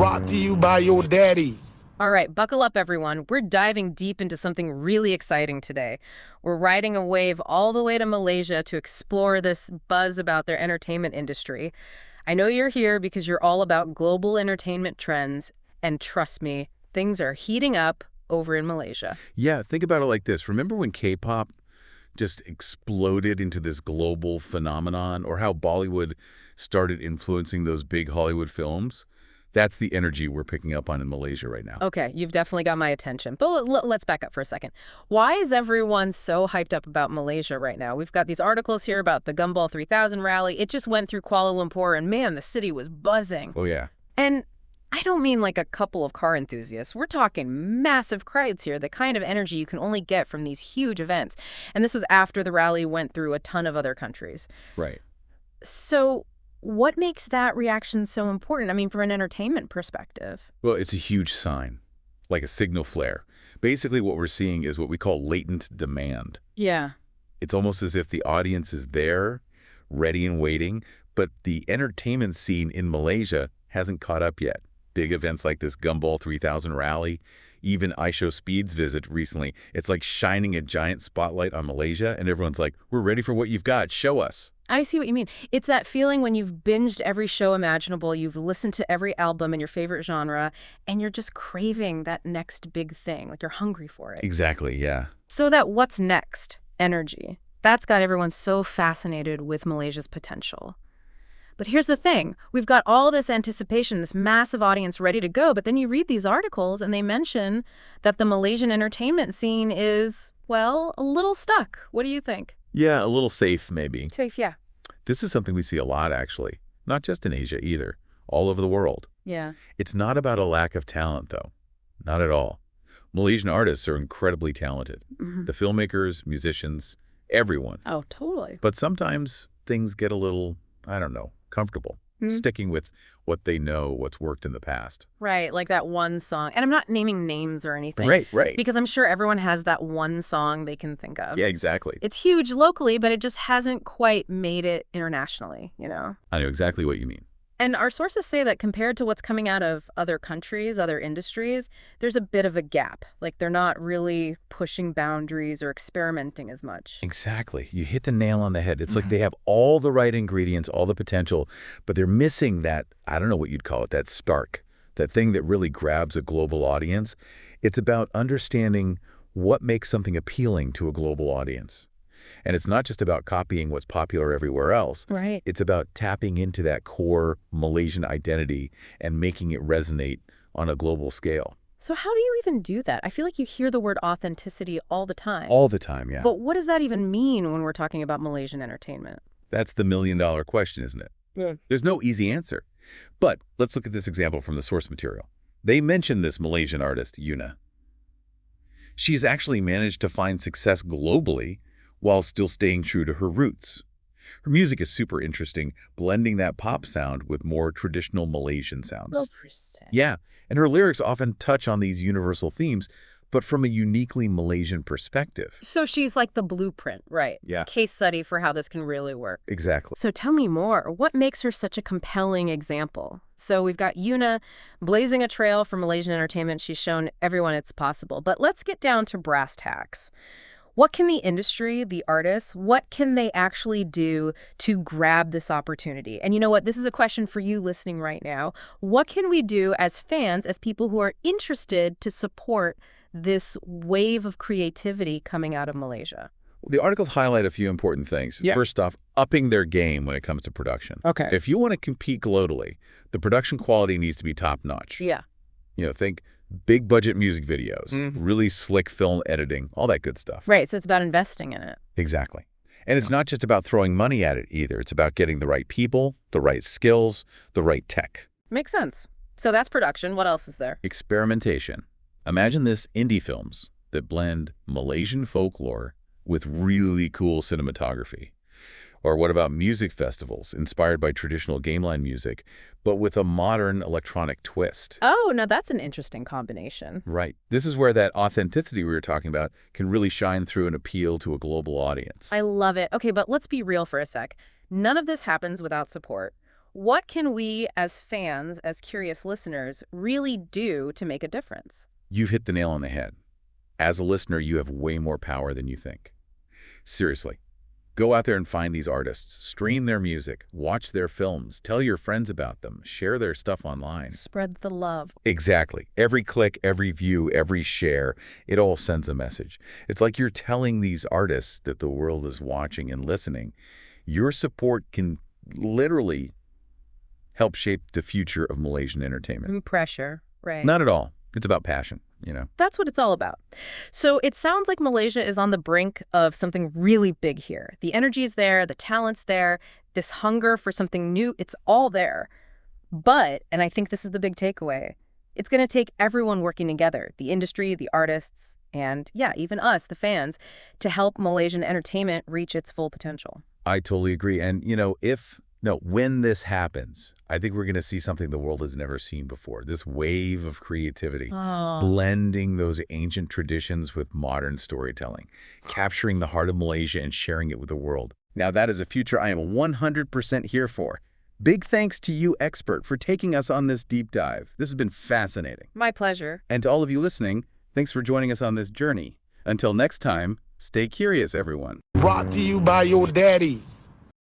brought to you by your daddy. All right, buckle up, everyone. We're diving deep into something really exciting today. We're riding a wave all the way to Malaysia to explore this buzz about their entertainment industry. I know you're here because you're all about global entertainment trends, and trust me, things are heating up over in Malaysia. Yeah, think about it like this. Remember when K-pop just exploded into this global phenomenon, or how Bollywood started influencing those big Hollywood films? That's the energy we're picking up on in Malaysia right now. Okay, you've definitely got my attention. But let's back up for a second. Why is everyone so hyped up about Malaysia right now? We've got these articles here about the Gumball3000 rally. It just went through Kuala Lumpur, and man, the city was buzzing. Oh, yeah. And I don't mean like a couple of car enthusiasts. We're talking massive crowds here, the kind of energy you can only get from these huge events. And this was after the rally went through a ton of other countries. Right. So what makes that reaction so important? I mean, from an entertainment perspective. Well, it's a huge sign, like a signal flare. Basically, what we're seeing is what we call latent demand. Yeah. It's almost as if the audience is there, ready and waiting, but the entertainment scene in Malaysia hasn't caught up yet. Big events like this Gumball3000 rally, even IShowSpeed's visit recently, it's like shining a giant spotlight on Malaysia, and everyone's like, we're ready for what you've got, show us. I see what you mean. It's that feeling when you've binged every show imaginable, you've listened to every album in your favorite genre, and you're just craving that next big thing, like you're hungry for it. Exactly, yeah. So that what's next? Energy. That's got everyone so fascinated with Malaysia's potential. But here's the thing. We've got all this anticipation, this massive audience ready to go, but then you read these articles and they mention that the Malaysian entertainment scene is, well, a little stuck. What do you think? Yeah, a little safe, maybe. Safe, yeah. This is something we see a lot, actually. Not just in Asia, either. All over the world. Yeah. It's not about a lack of talent, though. Not at all. Malaysian artists are incredibly talented. Mm-hmm. The filmmakers, musicians, everyone. Oh, totally. But sometimes things get a little, I don't know, comfortable, sticking with what they know, what's worked in the past. Right, like that one song. And I'm not naming names or anything. Right. Because I'm sure everyone has that one song they can think of. Yeah, exactly. It's huge locally, but it just hasn't quite made it internationally, you know? I know exactly what you mean. And our sources say that compared to what's coming out of other countries, other industries, there's a bit of a gap. Like they're not really pushing boundaries or experimenting as much. Exactly. You hit the nail on the head. It's like they have all the right ingredients, all the potential, but they're missing that, I don't know what you'd call it, that spark, that thing that really grabs a global audience. It's about understanding what makes something appealing to a global audience. And it's not just about copying what's popular everywhere else. Right. It's about tapping into that core Malaysian identity and making it resonate on a global scale. So how do you even do that? I feel like you hear the word authenticity all the time. All the time, yeah. But what does that even mean when we're talking about Malaysian entertainment? That's the million-dollar question, isn't it? Yeah. There's no easy answer. But let's look at this example from the source material. They mention this Malaysian artist, Yuna. She's actually managed to find success globally while still staying true to her roots. Her music is super interesting, blending that pop sound with more traditional Malaysian sounds. Interesting. Yeah, and her lyrics often touch on these universal themes, but from a uniquely Malaysian perspective. So she's like the blueprint, right? Yeah. Case study for how this can really work. Exactly. So tell me more. What makes her such a compelling example? So we've got Yuna blazing a trail for Malaysian entertainment. She's shown everyone it's possible. But let's get down to brass tacks. What can the industry, the artists, what can they actually do to grab this opportunity? And you know what? This is a question for you listening right now. What can we do as fans, as people who are interested to support this wave of creativity coming out of Malaysia? The articles highlight a few important things. Yeah. First off, upping their game when it comes to production. Okay. If you want to compete globally, the production quality needs to be top-notch. Yeah. You know, think big budget music videos, really slick film editing, all that good stuff. Right. So it's about investing in it. Exactly. And it's not just about throwing money at it either. It's about getting the right people, the right skills, the right tech. Makes sense. So that's production. What else is there? Experimentation. Imagine this: indie films that blend Malaysian folklore with really cool cinematography. Or what about music festivals inspired by traditional gamelan music, but with a modern electronic twist? Oh, no, that's an interesting combination. Right. This is where that authenticity we were talking about can really shine through and appeal to a global audience. I love it. Okay, but let's be real for a sec. None of this happens without support. What can we as fans, as curious listeners, really do to make a difference? You've hit the nail on the head. As a listener, you have way more power than you think. Seriously. Go out there and find these artists, stream their music, watch their films, tell your friends about them, share their stuff online. Spread the love. Exactly. Every click, every view, every share, it all sends a message. It's like you're telling these artists that the world is watching and listening. Your support can literally help shape the future of Malaysian entertainment. Pressure, right. Not at all. It's about passion, you know. That's what it's all about. So it sounds like Malaysia is on the brink of something really big here. The energy's there, the talent's there, this hunger for something new, it's all there. But, and I think this is the big takeaway, it's going to take everyone working together, the industry, the artists, and yeah, even us, the fans, to help Malaysian entertainment reach its full potential. I totally agree. And, you know, when this happens, I think we're going to see something the world has never seen before. This wave of creativity, blending those ancient traditions with modern storytelling, capturing the heart of Malaysia and sharing it with the world. Now, that is a future I am 100% here for. Big thanks to you, expert, for taking us on this deep dive. This has been fascinating. My pleasure. And to all of you listening, thanks for joining us on this journey. Until next time, stay curious, everyone. Brought to you by your daddy.